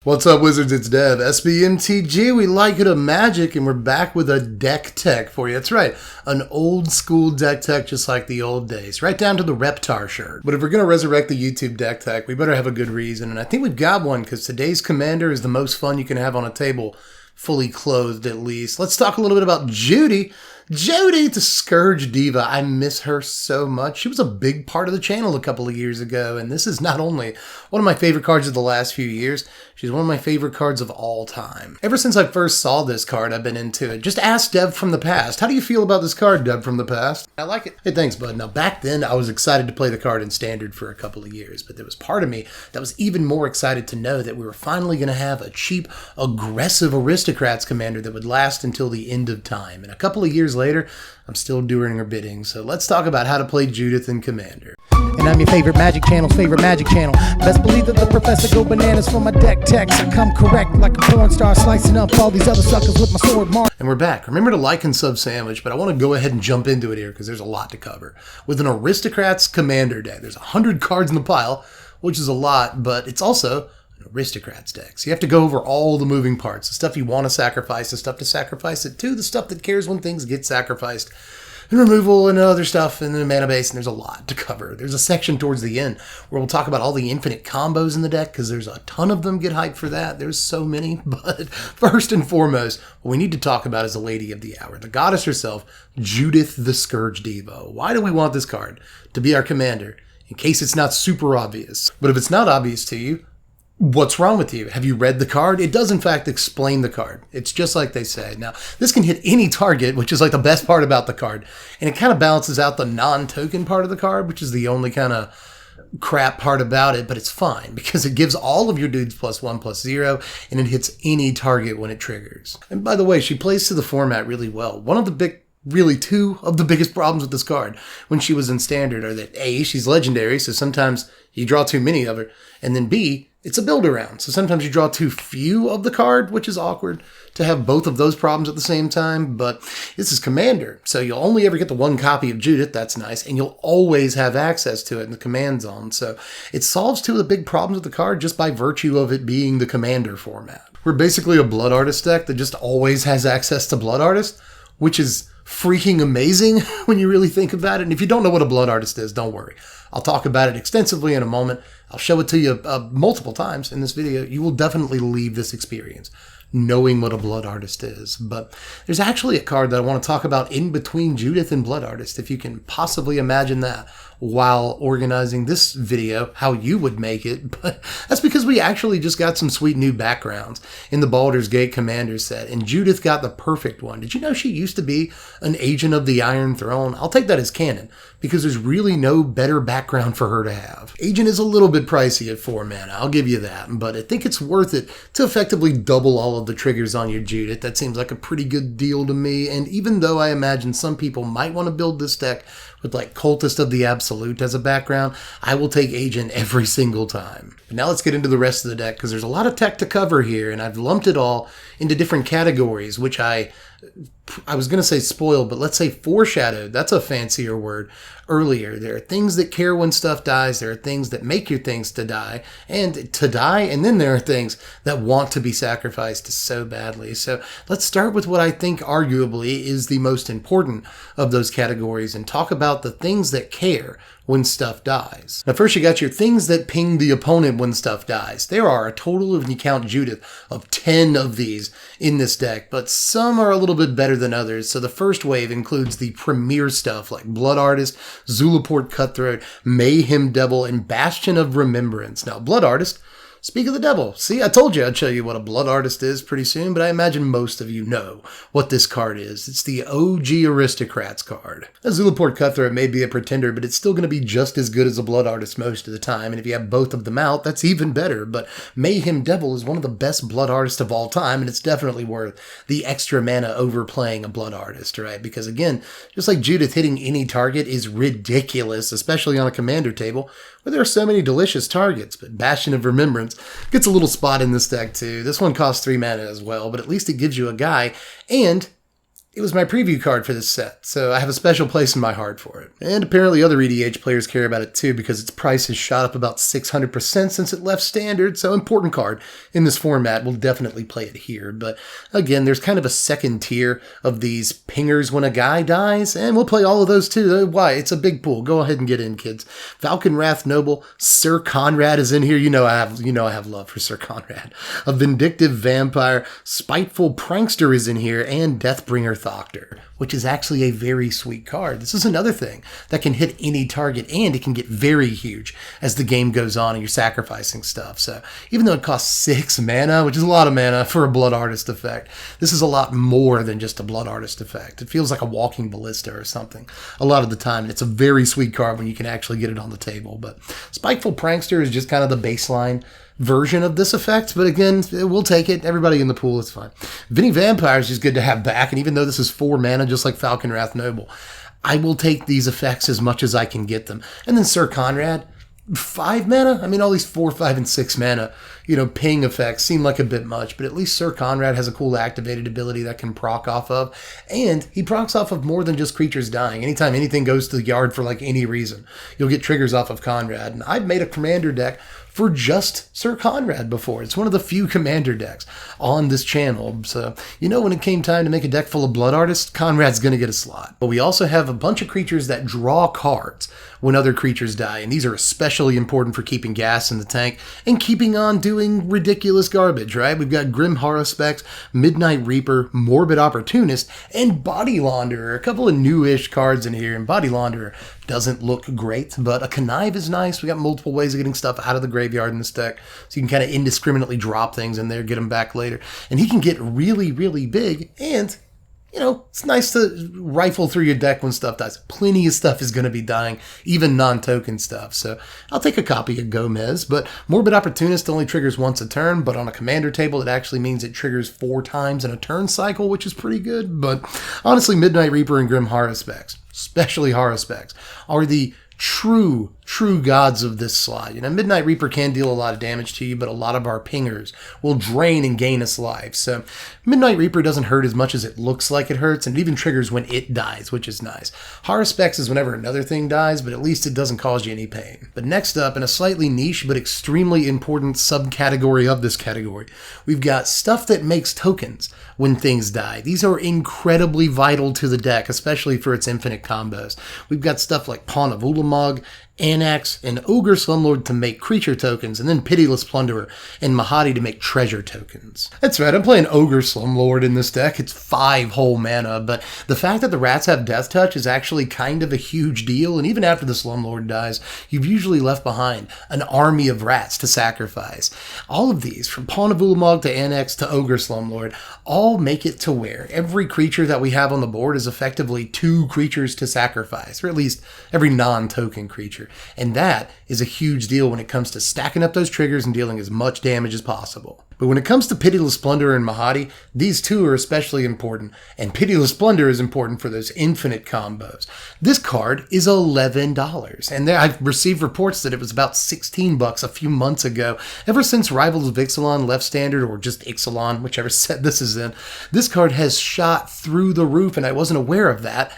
What's up, Wizards? It's Dev, Mtg. We like it a magic, and we're back with a deck tech for you. That's right, an old school deck tech just like the old days, right down to the Reptar shirt. But if we're going to resurrect the YouTube deck tech, we better have a good reason, and I think we've got one, because today's commander is the most fun you can have on a table, fully clothed at least. Let's talk a little bit about Judy. Judith, the Scourge Diva. I miss her so much. She was a big part of the channel a couple of years ago, and this is not only one of my favorite cards of the last few years, she's one of my favorite cards of all time. Ever since I first saw this card, I've been into it. Just ask Dev from the past. How do you feel about this card, Dev from the past? I like it. Hey, thanks, bud. Now, back then, I was excited to play the card in Standard for a couple of years, but there was part of me that was even more excited to know that we were finally going to have a cheap, aggressive Aristocrats commander that would last until the end of time. And a couple of years later, I'm still doing her bidding. So let's talk about how to play Judith in Commander. And I'm your favorite Magic Channel's favorite Magic Channel. Best believe that the professor go bananas for my deck techs. I come correct like a porn star, slicing up all these other suckers with my sword mark. And we're back. Remember to like and sub sandwich, but I want to go ahead and jump into it here because there's a lot to cover. With an Aristocrats Commander deck, there's 100 cards in the pile, which is a lot, but it's also Aristocrats deck. So you have to go over all the moving parts, the stuff you want to sacrifice, the stuff to sacrifice it to, the stuff that cares when things get sacrificed, and removal and other stuff, and then mana base, and there's a lot to cover. There's a section towards the end where we'll talk about all the infinite combos in the deck, because there's a ton of them. Get hyped for that. There's so many, but first and foremost, what we need to talk about is the Lady of the Hour, the goddess herself, Judith the Scourge Diva. Why do we want this card? To be our commander, in case it's not super obvious. But if it's not obvious to you, what's wrong with you? Have you read the card? It does, in fact, explain the card. It's just like they say. Now, this can hit any target, which is like the best part about the card. And it kind of balances out the non-token part of the card, which is the only kind of crap part about it. But it's fine because it gives all of your dudes +1/+0, and it hits any target when it triggers. And by the way, she plays to the format really well. Really, two of the biggest problems with this card when she was in Standard are that A, she's legendary, so sometimes you draw too many of her, and then B, it's a build around, so sometimes you draw too few of the card, which is awkward to have both of those problems at the same time. But this is Commander, so you'll only ever get the one copy of Judith. That's nice, and you'll always have access to it in the command zone. So it solves two of the big problems with the card just by virtue of it being the Commander format. We're basically a Blood Artist deck that just always has access to Blood Artist, which is freaking amazing when you really think about it. And if you don't know what a Blood Artist is, don't worry. I'll talk about it extensively in a moment. I'll show it to you multiple times in this video. You will definitely leave this experience knowing what a Blood Artist is. But there's actually a card that I want to talk about in between Judith and Blood Artist, if you can possibly imagine that while organizing this video, how you would make it. But that's because we actually just got some sweet new backgrounds in the Baldur's Gate Commander set, and Judith got the perfect one. Did you know she used to be an agent of the Iron Throne? I'll take that as canon, because there's really no better background for her to have. Agent is a little bit pricey at 4 mana, I'll give you that, but I think it's worth it to effectively double all of the triggers on your Judith. That seems like a pretty good deal to me, and even though I imagine some people might want to build this deck with like Cultist of the Absolute as a background, I will take Agent every single time. But now let's get into the rest of the deck, because there's a lot of tech to cover here, and I've lumped it all into different categories, which I was going to say spoiled, but let's say foreshadowed. That's a fancier word earlier. There are things that care when stuff dies. There are things that make your things to die. And then there are things that want to be sacrificed so badly. So let's start with what I think arguably is the most important of those categories and talk about the things that care when stuff dies. Now, first you got your things that ping the opponent when stuff dies. There are a total, if you count Judith, of 10 of these in this deck, but some are a little bit better than others. So the first wave includes the premier stuff like Blood Artist, Zulaport Cutthroat, Mayhem Devil, and Bastion of Remembrance. Now, Blood Artist, speak of the devil. See, I told you I'd show you what a Blood Artist is pretty soon, but I imagine most of you know what this card is. It's the OG Aristocrats card. A Zulaport Cutthroat may be a pretender, but it's still going to be just as good as a Blood Artist most of the time, and if you have both of them out, that's even better. But Mayhem Devil is one of the best Blood Artists of all time, and it's definitely worth the extra mana overplaying a Blood Artist, right? Because again, just like Judith, hitting any target is ridiculous, especially on a commander table, where there are so many delicious targets. But Bastion of Remembrance gets a little spot in this deck too. This one costs 3 mana as well, but at least it gives you a guy, and It was my preview card for this set, so I have a special place in my heart for it. And apparently other EDH players care about it too, because its price has shot up about 600% since it left standard, so important card in this format. We'll definitely play it here. But again, there's kind of a second tier of these pingers when a guy dies, and we'll play all of those too. Why? It's a big pool. Go ahead and get in, kids. Falcon Wrath Noble, Sir Conrad is in here. You know I have love for Sir Conrad. A Vindictive Vampire, Spiteful Prankster is in here, and Deathbringer Thoctor, which is actually a very sweet card. This is another thing that can hit any target, and it can get very huge as the game goes on and you're sacrificing stuff. So even though it costs 6 mana, which is a lot of mana for a Blood Artist effect, this is a lot more than just a Blood Artist effect. It feels like a walking ballista or something a lot of the time, and it's a very sweet card when you can actually get it on the table. But Spiteful Prankster is just kind of the baseline version of this effect, but again, we'll take it. Everybody in the pool, it's fine. Vinny Vampire is just good to have back, and even though this is 4 mana, just like Falcon Wrath Noble, I will take these effects as much as I can get them. And then Sir Conrad, 5 mana? I mean, all these 4, 5, and 6 mana, ping effects seem like a bit much, but at least Sir Conrad has a cool activated ability that can proc off of, and he procs off of more than just creatures dying. Anytime anything goes to the yard for like any reason, you'll get triggers off of Conrad. And I've made a commander deck for just Sir Conrad before. It's one of the few commander decks on this channel. So, when it came time to make a deck full of Blood Artists, Conrad's going to get a slot. But we also have a bunch of creatures that draw cards when other creatures die, and these are especially important for keeping gas in the tank and keeping on doing ridiculous garbage, right? We've got Grim Haruspex, Midnight Reaper, Morbid Opportunist, and Body Launderer. A couple of newish cards in here, and Body Launderer doesn't look great, but a Connive is nice. We got multiple ways of getting stuff out of the graveyard in this deck, so you can kind of indiscriminately drop things in there, get them back later. And he can get really, really big, and it's nice to rifle through your deck when stuff dies. Plenty of stuff is going to be dying, even non-token stuff. So I'll take a copy of Gomez, but Morbid Opportunist only triggers once a turn, but on a commander table, it actually means it triggers 4 times in a turn cycle, which is pretty good. But honestly, Midnight Reaper and Grim Haruspex, especially Haruspex, are the true gods of this slot. Midnight Reaper can deal a lot of damage to you, but a lot of our pingers will drain and gain us life. So Midnight Reaper doesn't hurt as much as it looks like it hurts, and it even triggers when it dies, which is nice. Haruspex is whenever another thing dies, but at least it doesn't cause you any pain. But next up, in a slightly niche but extremely important subcategory of this category, we've got stuff that makes tokens when things die. These are incredibly vital to the deck, especially for its infinite combos. We've got stuff like Pawn of Ulamog, Anax, and Ogre Slumlord to make creature tokens, and then Pitiless Plunderer and Mahadi to make treasure tokens. That's right, I'm playing Ogre Slumlord in this deck. It's 5 whole mana, but the fact that the rats have Death Touch is actually kind of a huge deal, and even after the Slumlord dies, you've usually left behind an army of rats to sacrifice. All of these, from Pawn of Ulamog to Anax to Ogre Slumlord, all make it to where every creature that we have on the board is effectively 2 creatures to sacrifice, or at least every non-token creature. And that is a huge deal when it comes to stacking up those triggers and dealing as much damage as possible. But when it comes to Pitiless Plunderer and Mahadi, these two are especially important, and Pitiless Plunderer is important for those infinite combos. This card is $11, and I've received reports that it was about $16 a few months ago. Ever since Rivals of Ixalan left standard, or just Ixalan, whichever set this is in, this card has shot through the roof, and I wasn't aware of that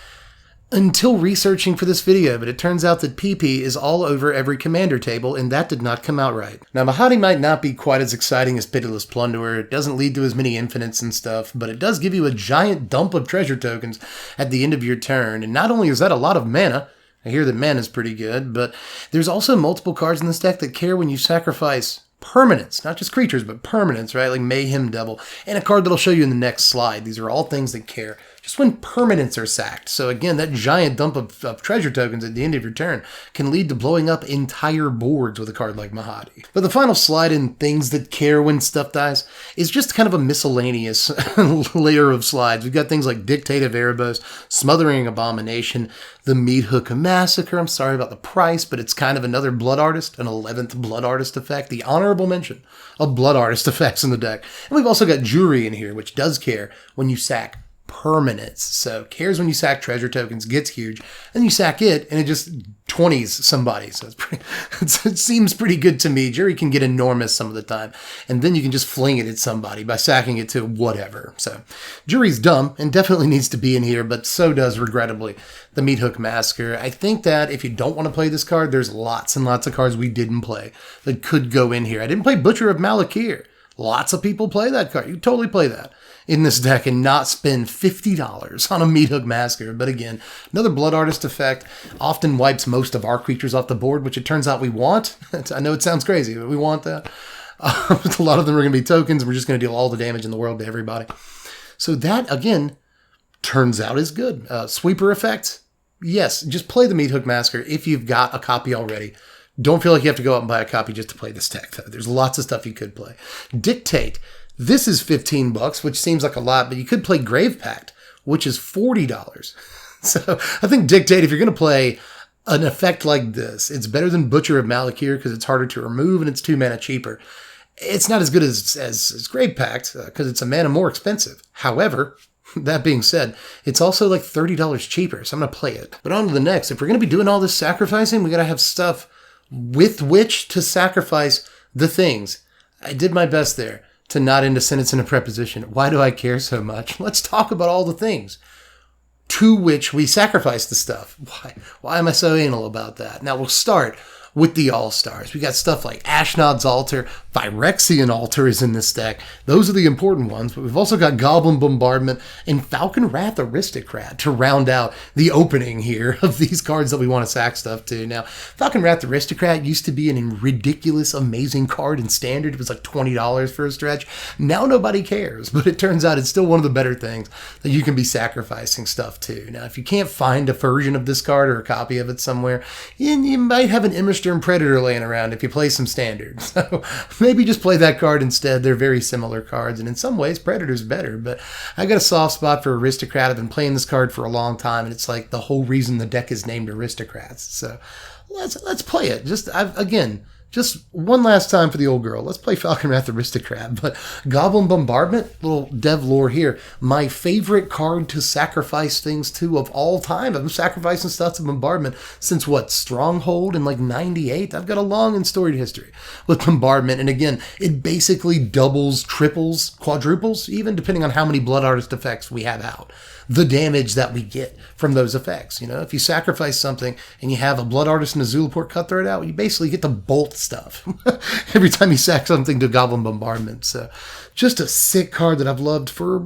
until researching for this video, but it turns out that PP is all over every commander table, and that did not come out right. Now, Mahadi might not be quite as exciting as Pitiless Plunderer. It doesn't lead to as many infinites and stuff, but it does give you a giant dump of treasure tokens at the end of your turn, and not only is that a lot of mana, I hear that mana is pretty good, but there's also multiple cards in this deck that care when you sacrifice permanents, not just creatures, but permanents, right? Like Mayhem Devil, and a card that I'll show you in the next slide. These are all things that care just when permanents are sacked. So again, that giant dump of treasure tokens at the end of your turn can lead to blowing up entire boards with a card like Mahadi. But the final slide in things that care when stuff dies is just kind of a miscellaneous layer of slides. We've got things like Dictative Erebos, Smothering Abomination, the Meat Hook Massacre. I'm sorry about the price, but it's kind of another Blood Artist, an 11th Blood Artist effect, the honorable mention of Blood Artist effects in the deck. And we've also got Jury in here, which does care when you sack permanence. So cares when you sack treasure tokens, gets huge, and you sack it, and it just 20s somebody. So it seems pretty good to me. Jury can get enormous some of the time, and then you can just fling it at somebody by sacking it to whatever. So Jury's dumb and definitely needs to be in here, but so does, regrettably, the Meat Hook Massacre. I think that if you don't want to play this card, there's lots and lots of cards we didn't play that could go in here. I didn't play Butcher of Malakir. Lots of people play that card. You totally play that in this deck and not spend $50 on a Meat Hook Massacre. But again, another Blood Artist effect often wipes most of our creatures off the board, which it turns out we want. I know it sounds crazy, but we want that. A lot of them are going to be tokens. We're just going to deal all the damage in the world to everybody. So that, again, turns out is good. Sweeper effect, yes, just play the Meat Hook Massacre if you've got a copy already. Don't feel like you have to go out and buy a copy just to play this deck, though. There's lots of stuff you could play. Dictate. This is $15, which seems like a lot, but you could play Grave Pact, which is $40. So I think Dictate, if you're going to play an effect like this, it's better than Butcher of Malakir because it's harder to remove and it's 2 mana cheaper. It's not as good as Grave Pact because it's a mana more expensive. However, that being said, it's also like $30 cheaper, so I'm going to play it. But on to the next. If we're going to be doing all this sacrificing, we got to have stuff with which to sacrifice the things. I did my best there to not end a sentence in a preposition. Why do I care so much? Let's talk about all the things to which we sacrifice the stuff. Why am I so anal about that? Now we'll start with the All-Stars. We got stuff like Ashnod's Altar, Phyrexian Altar is in this deck. Those are the important ones, but we've also got Goblin Bombardment and Falcon Wrath Aristocrat to round out the opening here of these cards that we want to sack stuff to. Now, Falcon Wrath Aristocrat used to be an ridiculous, amazing card in Standard. It was like $20 for a stretch. Now nobody cares, but it turns out it's still one of the better things that you can be sacrificing stuff to. Now, if you can't find a version of this card or a copy of it somewhere, you might have an Immerstern Predator laying around if you play some Standard. So maybe just play that card instead. They're very similar cards, and in some ways, Predator's better, but I got a soft spot for Aristocrat. I've been playing this card for a long time, and it's like the whole reason the deck is named Aristocrats. So let's play it. Just one last time for the old girl. Let's play Falcon Wrath Aristocrat. But Goblin Bombardment, little dev lore here. My favorite card to sacrifice things to of all time. I've been sacrificing stuff to Bombardment since Stronghold in like 98? I've got a long and storied history with Bombardment. And again, it basically doubles, triples, quadruples, even depending on how many Blood Artist effects we have out. The damage that we get from those effects. You know, if you sacrifice something and you have a Blood Artist and a Zulaport Cutthroat out, you basically get to bolt stuff every time you sack something to Goblin Bombardment. So just a sick card that I've loved for,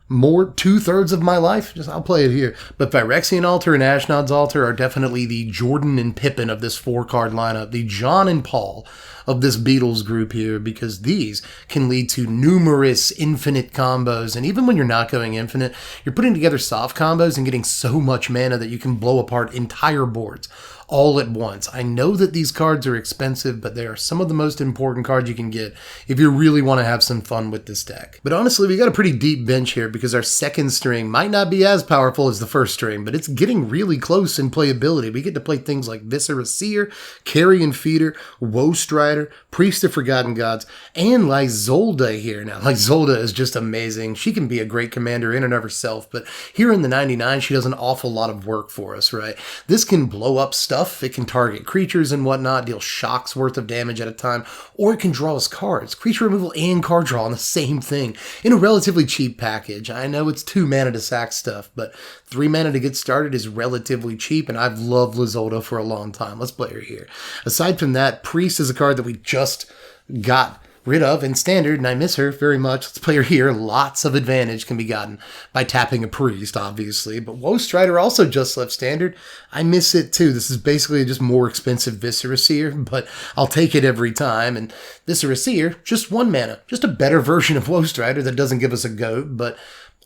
more 2/3 of my life. I'll play it here. But Phyrexian Altar and Ashnod's Altar are definitely the Jordan and Pippin of this 4-card lineup, the John and Paul of this Beatles group here, because these can lead to numerous infinite combos. And even when you're not going infinite, you're putting together soft combos and getting so much mana that you can blow apart entire boards all at once. I know that these cards are expensive, but they are some of the most important cards you can get if you really want to have some fun with this deck. But honestly, we got a pretty deep bench here because our second string might not be as powerful as the first string, but it's getting really close in playability. We get to play things like Viscera Seer, Carrion Feeder, Woe Strider, Priest of Forgotten Gods, and Lysolda here. Now, Lysolda is just amazing. She can be a great commander in and of herself, but here in the 99, she does an awful lot of work for us, right? This can blow up stuff. It can target creatures and whatnot, deal shocks worth of damage at a time, or it can draw us cards. Creature removal and card draw on the same thing in a relatively cheap package. I know it's 2 mana to sack stuff, but 3 mana to get started is relatively cheap, and I've loved Lysolda for a long time. Let's play her here. Aside from that, Priest is a card that we just got rid of in Standard, and I miss her very much. Let's play her here. Lots of advantage can be gotten by tapping a Priest, obviously, but Woe Strider also just left Standard. I miss it too. This is basically just more expensive Viscera Seer, but I'll take it every time. And Viscera Seer, just 1 mana, just a better version of Woe Strider that doesn't give us a goat, but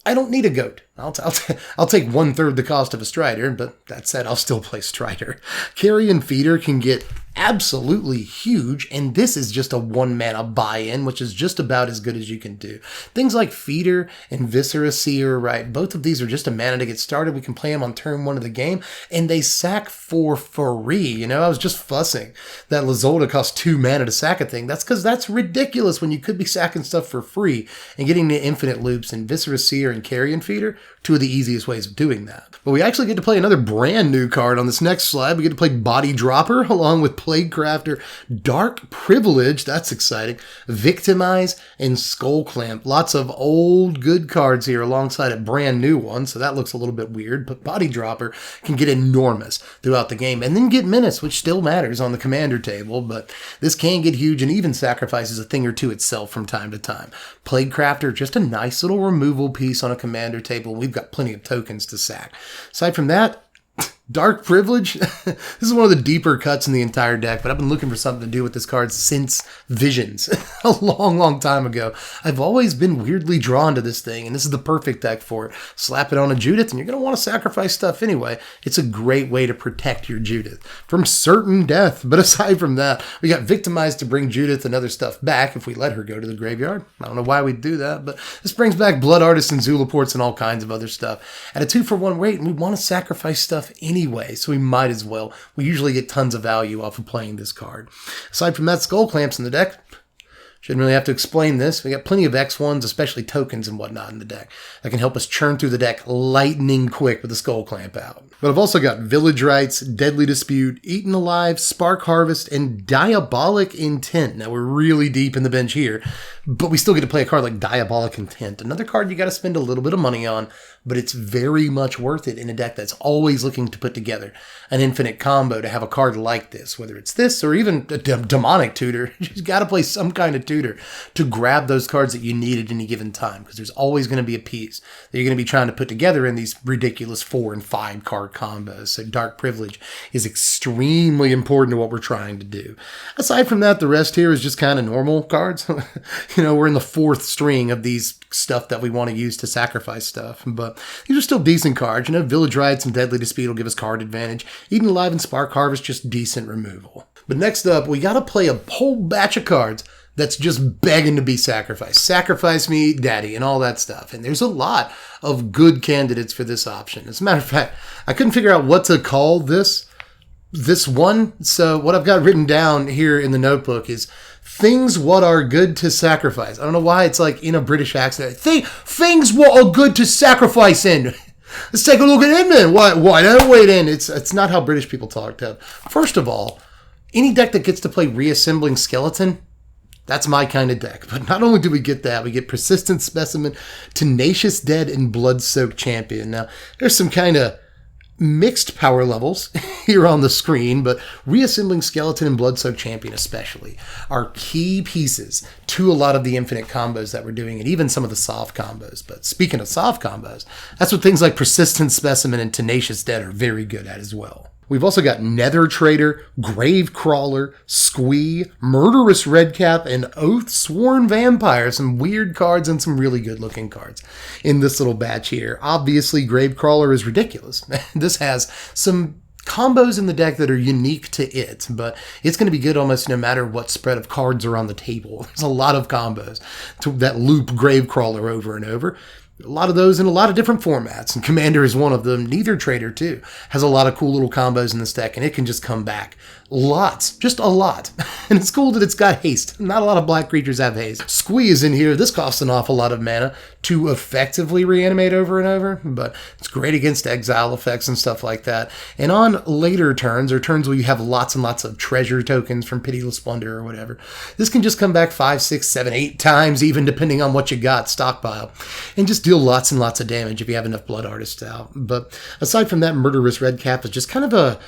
I don't need a goat. I'll take 1/3 the cost of a Strider, but that said, I'll still play Strider. Carrion Feeder can get absolutely huge, and this is just a 1 mana buy-in, which is just about as good as you can do. Things like Feeder and Viscera Seer, right? Both of these are just a mana to get started. We can play them on turn 1 of the game, and they sack for free. I was just fussing that Lysolda costs 2 mana to sack a thing. That's because that's ridiculous when you could be sacking stuff for free and getting the infinite loops. And Viscera Seer and Carrion Feeder, two of the easiest ways of doing that. But we actually get to play another brand new card on this next slide. We get to play Body Dropper along with Plague Crafter, Dark Privilege, that's exciting, Victimize, and Skull Clamp. Lots of old good cards here alongside a brand new one, so that looks a little bit weird, but Body Dropper can get enormous throughout the game, and then get Menace, which still matters on the commander table, but this can get huge and even sacrifices a thing or two itself from time to time. Plague Crafter, just a nice little removal piece on a commander table. We've got plenty of tokens to sack. Aside from that, Dark Privilege, this is one of the deeper cuts in the entire deck, but I've been looking for something to do with this card since Visions, a long time ago. I've always been weirdly drawn to this thing, and this is the perfect deck for it. Slap it on a Judith, and you're going to want to sacrifice stuff anyway. It's a great way to protect your Judith from certain death, but aside from that, we got Victimized to bring Judith and other stuff back if we let her go to the graveyard. I don't know why we'd do that, but this brings back Blood Artists and Zulaports and all kinds of other stuff at a 2-for-1 rate, and we want to sacrifice stuff anyway, so we might as well. We usually get tons of value off of playing this card. Aside from that, Skull Clamps in the deck. Shouldn't really have to explain this. We got plenty of X1s, especially tokens and whatnot in the deck, that can help us churn through the deck lightning quick with the Skull Clamp out. But I've also got Village Rites, Deadly Dispute, Eaten Alive, Spark Harvest, and Diabolic Intent. Now we're really deep in the bench here, but we still get to play a card like Diabolic Intent. Another card you got to spend a little bit of money on, but it's very much worth it in a deck that's always looking to put together an infinite combo to have a card like this, whether it's this or even a demonic tutor. You just got to play some kind of tutor to grab those cards that you need at any given time, because there's always going to be a piece that you're going to be trying to put together in these ridiculous 4 and 5 card combos. So Dark Privilege is extremely important to what we're trying to do. Aside from that, the rest here is just kind of normal cards. You know, we're in the 4th string of these stuff that we want to use to sacrifice stuff, but these are still decent cards. You know, Village Rites and Deadly Dispute will give us card advantage. Eaten Alive and Spark Harvest, just decent removal. But next up, we got to play a whole batch of cards that's just begging to be sacrificed. Sacrifice me, daddy, and all that stuff. And there's a lot of good candidates for this option. As a matter of fact, I couldn't figure out what to call this one. So what I've got written down here in the notebook is things what are good to sacrifice. I don't know why it's like in a British accent. Things what are good to sacrifice in. Let's take a look at it, man. Why don't wait in? It's not how British people talk, Ted. First of all, any deck that gets to play Reassembling Skeleton, that's my kind of deck. But not only do we get that, we get Persistent Specimen, Tenacious Dead, and Blood-Soaked Champion. Now, there's some kind of mixed power levels here on the screen, but Reassembling Skeleton and Blood-Soaked Champion especially are key pieces to a lot of the infinite combos that we're doing, and even some of the soft combos. But speaking of soft combos, that's what things like Persistent Specimen and Tenacious Dead are very good at as well. We've also got Nether Trader, Grave Crawler, Squee, Murderous Redcap, and Oath Sworn Vampire. Some weird cards and some really good looking cards in this little batch here. Obviously, Grave Crawler is ridiculous. This has some combos in the deck that are unique to it, but it's going to be good almost no matter what spread of cards are on the table. There's a lot of combos that loop Grave Crawler over and over. A lot of those in a lot of different formats, and Commander is one of them. Nether Trader, too, has a lot of cool little combos in this deck, and it can just come back. Lots. Just a lot. And it's cool that it's got haste. Not a lot of black creatures have haste. Squee is in here. This costs an awful lot of mana to effectively reanimate over and over, but it's great against exile effects and stuff like that. And on later turns, or turns where you have lots and lots of treasure tokens from Pitiless Splendor or whatever, this can just come back 5, 6, 7, 8 times, even depending on what you got, stockpile, and just deal lots and lots of damage if you have enough Blood Artists out. But aside from that, Murderous Redcap is just kind of a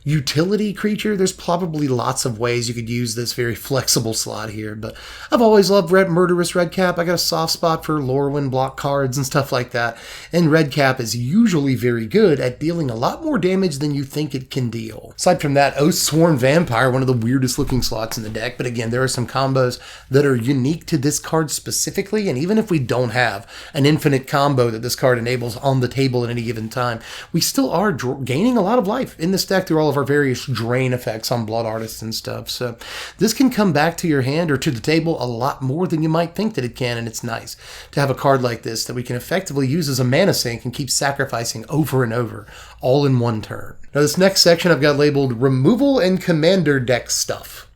utility creature. There's probably lots of ways you could use this very flexible slot here, but I've always loved Murderous Redcap. I got a soft spot for Lorwyn block cards and stuff like that, and Redcap is usually very good at dealing a lot more damage than you think it can deal. Aside from that, Oath Sworn Vampire, one of the weirdest looking slots in the deck, but again, there are some combos that are unique to this card specifically, and even if we don't have an infinite combo that this card enables on the table at any given time, we still are gaining a lot of life in this deck through all of our various drain effects on Blood Artists and stuff. So this can come back to your hand or to the table a lot more than you might think that it can, and it's nice to have a card like this that we can effectively use as a mana sink and keep sacrificing over and over, all in one turn. Now this next section I've got labeled Removal and Commander Deck Stuff.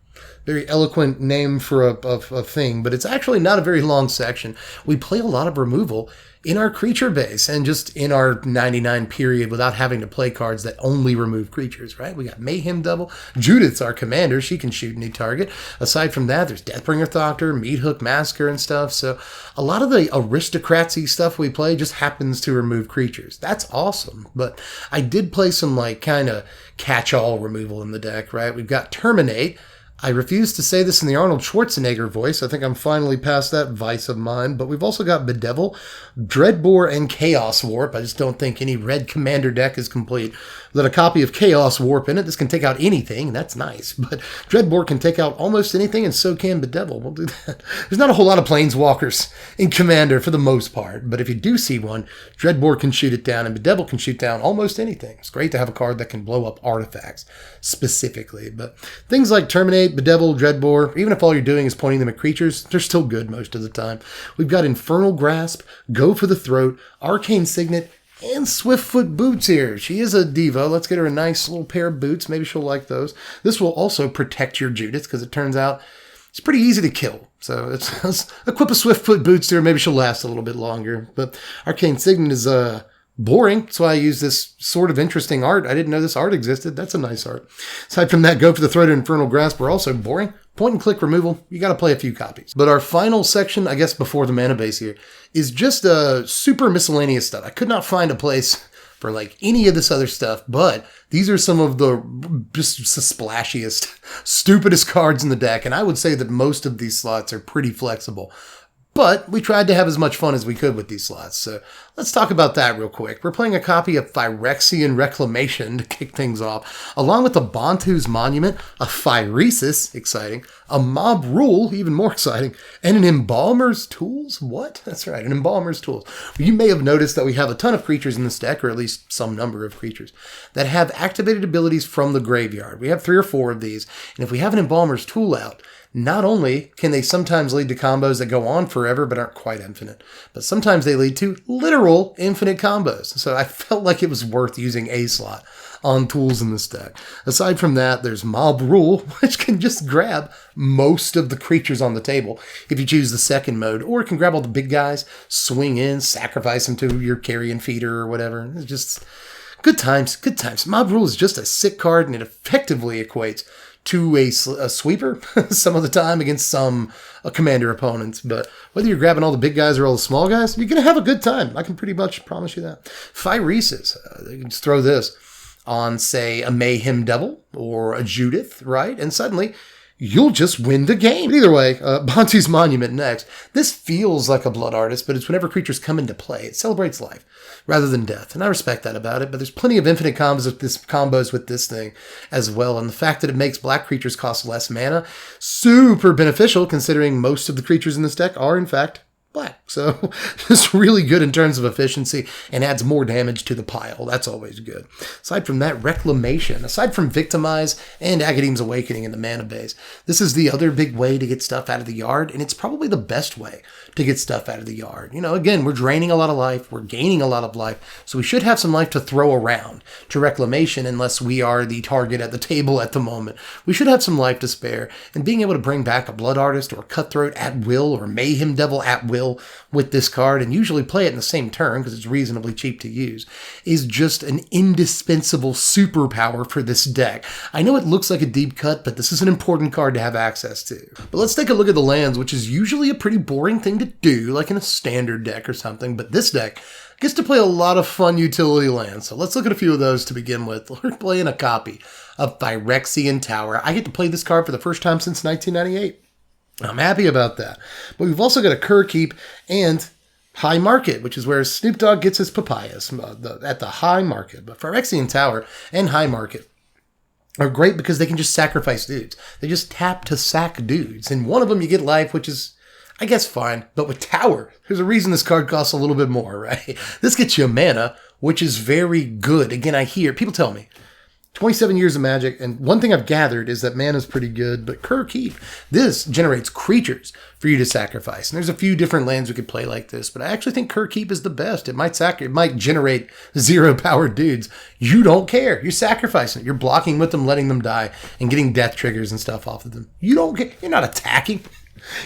very eloquent name for a thing, but it's actually not a very long section. We play a lot of removal in our creature base and just in our 99 period without having to play cards that only remove creatures, right? We got Mayhem Devil. Judith's our commander. She can shoot any target. Aside from that, there's Deathbringer Thoctor, Meathook Massacre and stuff. So a lot of the aristocratsy stuff we play just happens to remove creatures. That's awesome. But I did play some like kind of catch-all removal in the deck, right? We've got Terminate. I refuse to say this in the Arnold Schwarzenegger voice. I think I'm finally past that vice of mine. But we've also got Bedevil, Dreadbore, and Chaos Warp. I just don't think any red commander deck is complete without a copy of Chaos Warp in it. This can take out anything, and that's nice. But Dreadbore can take out almost anything, and so can Bedevil. We'll do that. There's not a whole lot of Planeswalkers in Commander for the most part. But if you do see one, Dreadbore can shoot it down, and Bedevil can shoot down almost anything. It's great to have a card that can blow up artifacts specifically. But things like Terminate, Bedevil, Dreadbore, even if all you're doing is pointing them at creatures, they're still good most of the time. We've got Infernal Grasp, Go for the Throat, Arcane Signet, and Swiftfoot Boots here. She is a diva. Let's get her a nice little pair of boots. Maybe she'll like those. This will also protect your Judith because it turns out it's pretty easy to kill. So let's equip a Swiftfoot Boots to her. Maybe she'll last a little bit longer. But Arcane Signet is boring. That's why I use this sort of interesting art. I didn't know this art existed. That's a nice art. Aside from that, Go for the Throat and Infernal Grasp are also boring. Point and click removal, you got to play a few copies. But our final section, I guess before the mana base here, is just super miscellaneous stuff. I could not find a place for like any of this other stuff, but these are some of the just splashiest, stupidest cards in the deck. And I would say that most of these slots are pretty flexible. But we tried to have as much fun as we could with these slots, so let's talk about that real quick. We're playing a copy of Phyrexian Reclamation to kick things off, along with a Bantu's Monument, a Phyresis, exciting, a Mob Rule, even more exciting, and an Embalmer's Tools? What? That's right, an Embalmer's Tools. You may have noticed that we have a ton of creatures in this deck, or at least some number of creatures, that have activated abilities from the graveyard. We have 3 or 4 of these, and if we have an Embalmer's Tool out, not only can they sometimes lead to combos that go on forever but aren't quite infinite, but sometimes they lead to literal infinite combos. So I felt like it was worth using a slot on tools in this deck. Aside from that, there's Mob Rule, which can just grab most of the creatures on the table if you choose the second mode, or it can grab all the big guys, swing in, sacrifice them to your carrion feeder or whatever. It's just good times, good times. Mob Rule is just a sick card, and it effectively equates to a sweeper some of the time against some commander opponents. But whether you're grabbing all the big guys or all the small guys, you're going to have a good time. I can pretty much promise you that. Phyresis, you can just throw this on, say, a Mayhem Devil or a Judith, right? And suddenly you'll just win the game. But either way, Bantu's Monument next. This feels like a Blood Artist, but it's whenever creatures come into play. It celebrates life rather than death. And I respect that about it, but there's plenty of infinite combos with this thing as well. And the fact that it makes black creatures cost less mana, super beneficial considering most of the creatures in this deck are, in fact, black. So it's really good in terms of efficiency and adds more damage to the pile. That's always good. Aside from that, Reclamation. Aside from Victimize and Agadeem's Awakening in the mana base, this is the other big way to get stuff out of the yard, and it's probably the best way to get stuff out of the yard. You know, again, we're draining a lot of life, we're gaining a lot of life, so we should have some life to throw around to Reclamation unless we are the target at the table at the moment. We should have some life to spare, and being able to bring back a Blood Artist or a Cutthroat at will or Mayhem Devil at will with this card, and usually play it in the same turn because it's reasonably cheap to use, is just an indispensable superpower for this deck. I know it looks like a deep cut, but this is an important card to have access to. But let's take a look at the lands, which is usually a pretty boring thing to do, like in a standard deck or something, but this deck gets to play a lot of fun utility lands. So let's look at a few of those to begin with. We're playing a copy of Phyrexian Tower. I get to play this card for the first time since 1998. I'm happy about that. But we've also got a Cur Keep and High Market, which is where Snoop Dogg gets his papayas at the High Market. But Phyrexian Tower and High Market are great because they can just sacrifice dudes. They just tap to sack dudes. And one of them you get life, which is, I guess, fine. But with Tower, there's a reason this card costs a little bit more, right? This gets you mana, which is very good. Again, I hear people tell me, 27 years of Magic, and one thing I've gathered is that mana's pretty good, but Cur Keep, this generates creatures for you to sacrifice. And there's a few different lands we could play like this, but I actually think Cur Keep is the best. It might generate 0-powered dudes. You don't care. You're sacrificing it. You're blocking with them, letting them die, and getting death triggers and stuff off of them. You don't care. You're not attacking.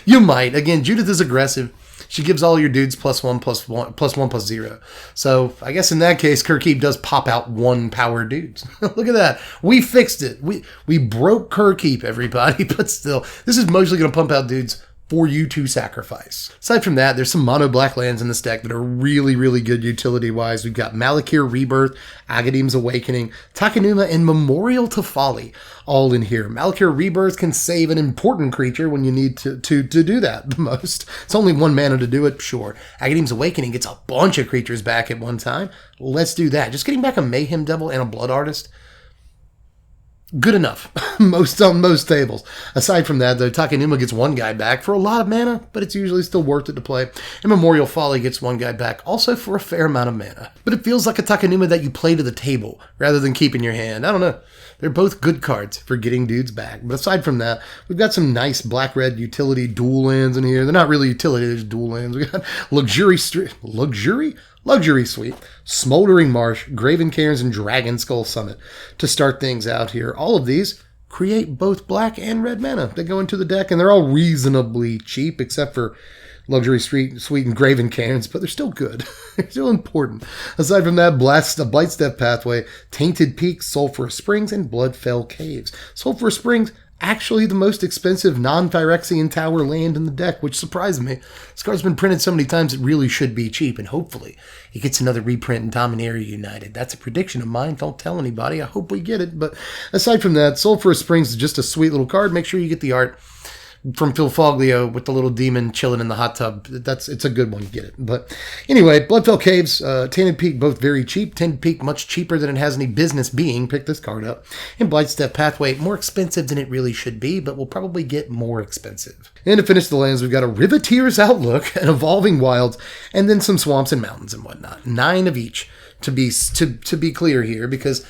You might. Again, Judith is aggressive. She gives all your dudes +1/+1/+0. So I guess in that case, Cur Keep does pop out 1-power dudes. Look at that. We fixed it. We broke Cur Keep, everybody, but still, this is mostly going to pump out dudes for you to sacrifice. Aside from that, there's some mono black lands in this deck that are really, really good utility-wise. We've got Malakir Rebirth, Agadeem's Awakening, Takenuma, and Memorial to Folly all in here. Malakir Rebirth can save an important creature when you need to do that the most. It's only 1 mana to do it, sure. Agadeem's Awakening gets a bunch of creatures back at one time. Let's do that. Just getting back a Mayhem Devil and a Blood Artist, good enough on most tables. Aside from that, though, Takenuma gets 1 guy back for a lot of mana, but it's usually still worth it to play. And Memorial Folly gets 1 guy back, also for a fair amount of mana. But it feels like a Takenuma that you play to the table, rather than keep in your hand. I don't know. They're both good cards for getting dudes back. But aside from that, we've got some nice black-red utility dual lands in here. They're not really utility, they're just dual lands. We got Luxury Suite, Smoldering Marsh, Graven Cairns, and Dragon Skull Summit to start things out here. All of these create both black and red mana that go into the deck, and they're all reasonably cheap, except for Luxury Suite and Graven Cairns, but they're still good. They're still important. Aside from that, Blightstep Pathway, Tainted Peak, Sulphurous Springs, and Bloodfell Caves. Sulphurous Springs, actually the most expensive non-Phyrexian tower land in the deck, which surprised me. This card's been printed so many times it really should be cheap, and hopefully it gets another reprint in Dominaria United. That's a prediction of mine. Don't tell anybody. I hope we get it. But aside from that, Sulphurous Springs is just a sweet little card. Make sure you get the art from Phil Foglio with the little demon chilling in the hot tub. It's a good one. Get it. But anyway, Bloodfell Caves, Tainted Peak, both very cheap. Tainted Peak, much cheaper than it has any business being. Pick this card up. And Blightstep Pathway, more expensive than it really should be, but will probably get more expensive. And to finish the lands, we've got a Riveteer's Outlook, an Evolving Wilds, and then some Swamps and Mountains and whatnot. 9 of each, to be clear here, because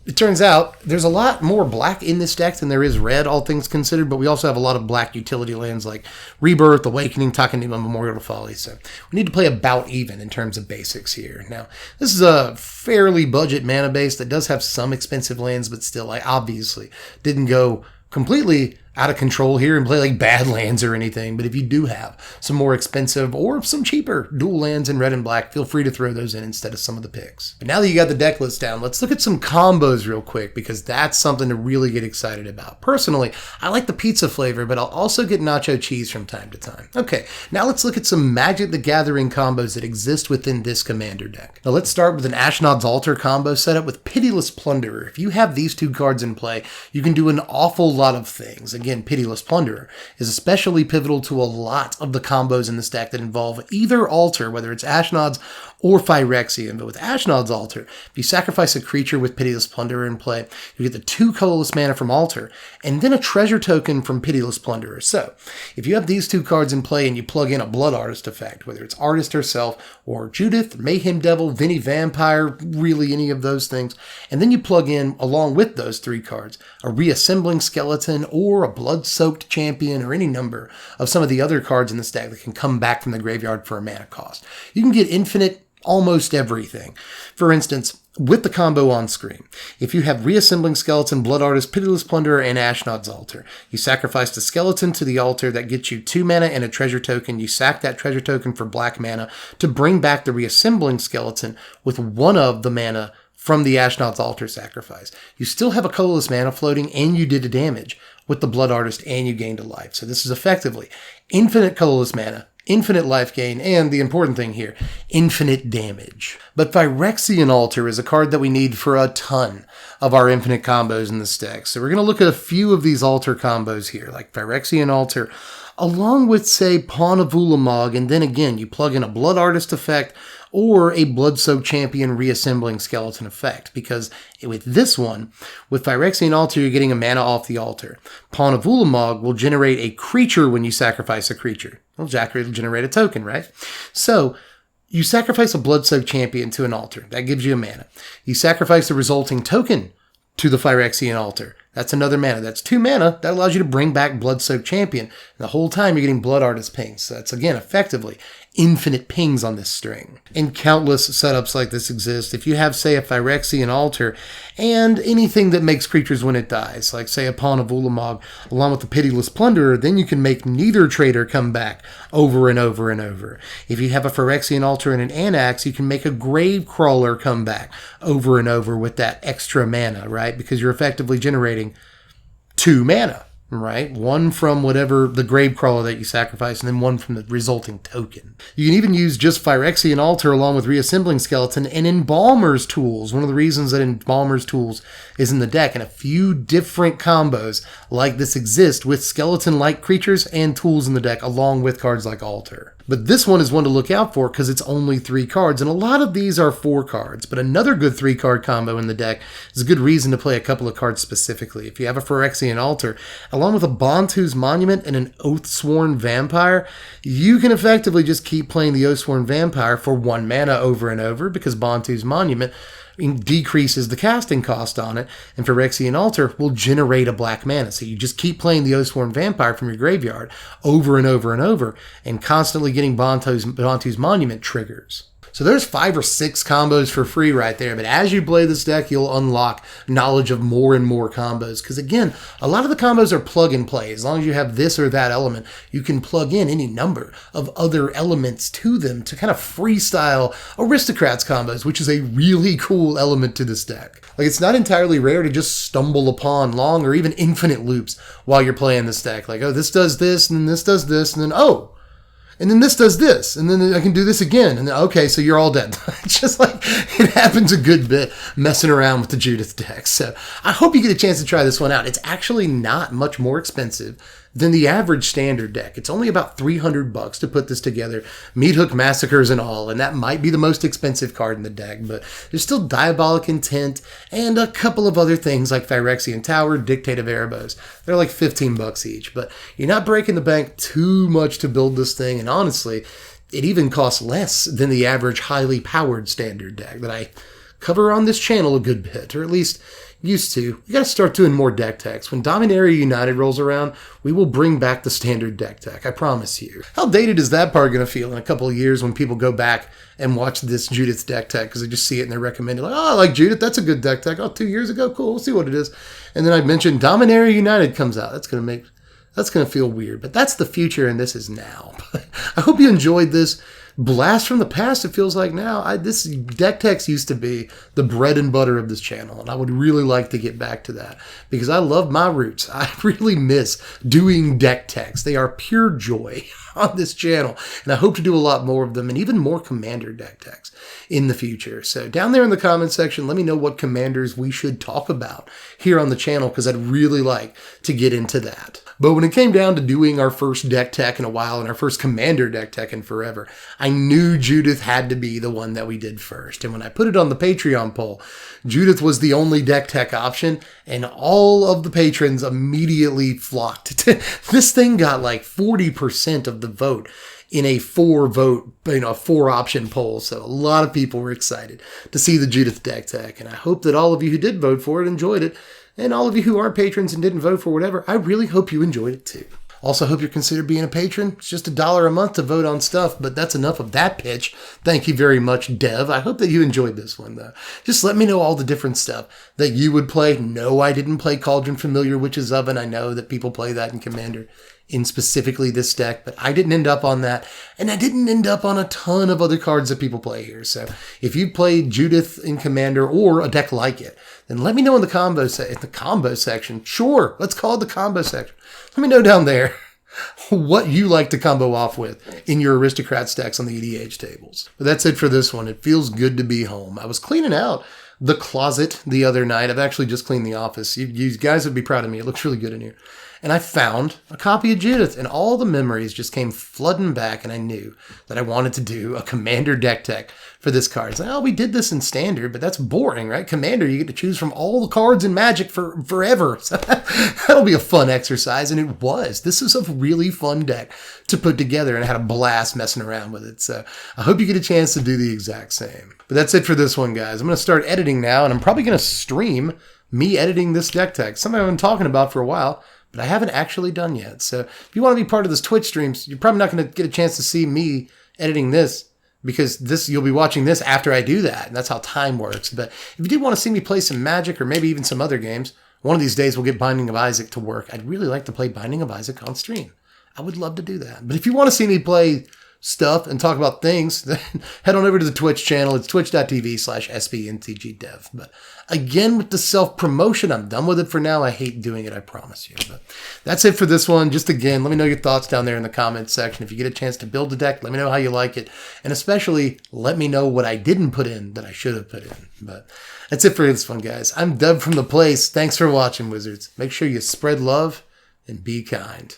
it turns out there's a lot more black in this deck than there is red, all things considered, but we also have a lot of black utility lands like Rebirth, Awakening, Takenuma, Memorial to Folly, so we need to play about even in terms of basics here. Now, this is a fairly budget mana base that does have some expensive lands, but still, I obviously didn't go completely out of control here and play like Badlands or anything, but if you do have some more expensive or some cheaper dual lands in red and black, feel free to throw those in instead of some of the picks. But now that you got the deck list down, let's look at some combos real quick, because that's something to really get excited about. Personally, I like the pizza flavor, but I'll also get nacho cheese from time to time. Okay, now let's look at some Magic the Gathering combos that exist within this Commander deck. Now let's start with an Ashnod's Altar combo setup with Pitiless Plunderer. If you have these 2 cards in play, you can do an awful lot of things. Again, Pitiless Plunderer is especially pivotal to a lot of the combos in this deck that involve either altar, whether it's Ashnod's or Phyrexian. But with Ashnod's Altar, if you sacrifice a creature with Pitiless Plunderer in play, you get the 2 colorless mana from Altar, and then a treasure token from Pitiless Plunderer. So, if you have these 2 cards in play and you plug in a Blood Artist effect, whether it's Artist herself, or Judith, Mayhem Devil, Vinny Vampire, really any of those things, and then you plug in, along with those 3 cards, a Reassembling Skeleton, or a Blood-Soaked Champion, or any number of some of the other cards in this deck that can come back from the graveyard for a mana cost. You can get infinite almost everything. For instance, with the combo on screen, if you have Reassembling Skeleton, Blood Artist, Pitiless Plunderer, and Ashnod's Altar, you sacrifice the skeleton to the altar. That gets you 2 mana and a treasure token. You sack that treasure token for black mana to bring back the Reassembling Skeleton with 1 of the mana from the Ashnod's Altar sacrifice. You still have a colorless mana floating, and you did a damage with the Blood Artist, and you gained a life. So this is effectively infinite colorless mana, infinite life gain, and the important thing here, infinite damage. But Phyrexian Altar is a card that we need for a ton of our infinite combos in this deck. So we're going to look at a few of these altar combos here, like Phyrexian Altar, along with, say, Pawn of Ulamog, and then again, you plug in a Blood Artist effect or a Blood-Soaked Champion Reassembling Skeleton effect, because with this one, with Phyrexian Altar, you're getting a mana off the altar. Pawn of Ulamog will generate a creature when you sacrifice a creature. Well, Jacker will generate a token, right? So, you sacrifice a Blood-Soaked Champion to an altar. That gives you a mana. You sacrifice the resulting token to the Phyrexian Altar. That's another mana. That's 2 mana. That allows you to bring back Blood-Soaked Champion. And the whole time you're getting Blood Artist pings. So that's, again, effectively infinite pings on this string. And countless setups like this exist. If you have, say, a Phyrexian Altar and anything that makes creatures when it dies, like, say, a Pawn of Ulamog, along with the Pitiless Plunderer, then you can make Neither Traitor come back over and over and over. If you have a Phyrexian Altar and an Anax, you can make a Gravecrawler come back over and over with that extra mana, right? Because you're effectively generating 2 mana, right? One from whatever the Gravecrawler that you sacrifice, and then one from the resulting token. You can even use just Phyrexian Altar along with Reassembling Skeleton and Embalmer's Tools. One of the reasons that Embalmer's Tools is in the deck, and a few different combos like this exist with skeleton-like creatures and tools in the deck, along with cards like Altar. But this one is one to look out for because it's only 3 cards, and a lot of these are 4 cards. But another good 3-card combo in the deck is a good reason to play a couple of cards specifically. If you have a Phyrexian Altar, along with a Bontu's Monument and an Oathsworn Vampire, you can effectively just keep playing the Oathsworn Vampire for 1 mana over and over, because Bontu's Monument decreases the casting cost on it, and Phyrexian Altar will generate a black mana. So you just keep playing the Oathsworn Vampire from your graveyard over and over and over, and constantly getting Bontu's Monument triggers. So there's 5 or 6 combos for free right there, but as you play this deck, you'll unlock knowledge of more and more combos, because again, a lot of the combos are plug and play. As long as you have this or that element, you can plug in any number of other elements to them to kind of freestyle Aristocrats combos, which is a really cool element to this deck. Like, it's not entirely rare to just stumble upon long or even infinite loops while you're playing this deck. Like, oh, this does this, and then this does this, and then, oh, and then this does this, and then I can do this again, and then, okay, so you're all dead. It's just like, it happens a good bit messing around with the Judith deck. So I hope you get a chance to try this one out. It's actually not much more expensive than the average standard deck. It's only about $300 to put this together, Meat Hook Massacres and all, and that might be the most expensive card in the deck, but there's still Diabolic Intent and a couple of other things like Phyrexian Tower, Dictate of Erebos. They're like $15 each, but you're not breaking the bank too much to build this thing, and honestly, it even costs less than the average highly powered standard deck that I cover on this channel a good bit, or at least used to. You gotta start doing more deck techs. When Dominaria United rolls around, we will bring back the standard deck tech, I promise you. How dated is that part gonna feel in a couple of years when people go back and watch this Judith deck tech because they just see it and they're recommended, like, oh, I like Judith, that's a good deck tech. Oh, 2 years ago, cool, we'll see what it is. And then I mentioned Dominaria United comes out. That's gonna feel weird, but that's the future and this is now. I hope you enjoyed this blast from the past. It feels like now. This deck techs used to be the bread and butter of this channel, and I would really like to get back to that because I love my roots. I really miss doing deck techs. They are pure joy on this channel, and I hope to do a lot more of them and even more commander deck techs in the future. So down there in the comment section, let me know what commanders we should talk about here on the channel because I'd really like to get into that. But when it came down to doing our first deck tech in a while and our first commander deck tech in forever, I knew Judith had to be the one that we did first. And when I put it on the Patreon poll, Judith was the only deck tech option, and all of the patrons immediately flocked. This thing got like 40% of the vote in a 4-option poll. So a lot of people were excited to see the Judith deck tech. And I hope that all of you who did vote for it enjoyed it. And all of you who aren't patrons and didn't vote for whatever, I really hope you enjoyed it too. Also, hope you're considering being a patron. It's just $1 a month to vote on stuff, but that's enough of that pitch. Thank you very much, Dev. I hope that you enjoyed this one, though. Just let me know all the different stuff that you would play. No, I didn't play Cauldron Familiar Witch's Oven. I know that people play that in Commander in specifically this deck, but I didn't end up on that, and I didn't end up on a ton of other cards that people play here. So if you played Judith in Commander or a deck like it, then let me know in the combo section. Sure, let's call it the combo section. Let me know down there what you like to combo off with in your Aristocrat stacks on the EDH tables. But that's it for this one. It feels good to be home. I was cleaning out the closet the other night. I've actually just cleaned the office. You guys would be proud of me. It looks really good in here. And I found a copy of Judith, and all the memories just came flooding back, and I knew that I wanted to do a Commander deck tech for this card. It's like, oh, we did this in Standard, but that's boring, right? Commander, you get to choose from all the cards in Magic for forever. So that'll be a fun exercise, and it was. This is a really fun deck to put together, and I had a blast messing around with it. So I hope you get a chance to do the exact same. But that's it for this one, guys. I'm going to start editing now, and I'm probably going to stream me editing this deck tech. Something I've been talking about for a while, but I haven't actually done yet. So if you want to be part of this Twitch streams, you're probably not going to get a chance to see me editing this, because you'll be watching this after I do that, and that's how time works. But if you do want to see me play some Magic or maybe even some other games, one of these days we'll get Binding of Isaac to work. I'd really like to play Binding of Isaac on stream. I would love to do that. But if you want to see me play stuff and talk about things, then head on over to the Twitch channel. It's twitch.tv/SBMTGDev. But again, with the self-promotion, I'm done with it for now. I hate doing it, I promise you. But that's it for this one. Just again, let me know your thoughts down there in the comments section. If you get a chance to build a deck, let me know how you like it. And especially, let me know what I didn't put in that I should have put in. But that's it for this one, guys. I'm Dub from The Place. Thanks for watching, Wizards. Make sure you spread love and be kind.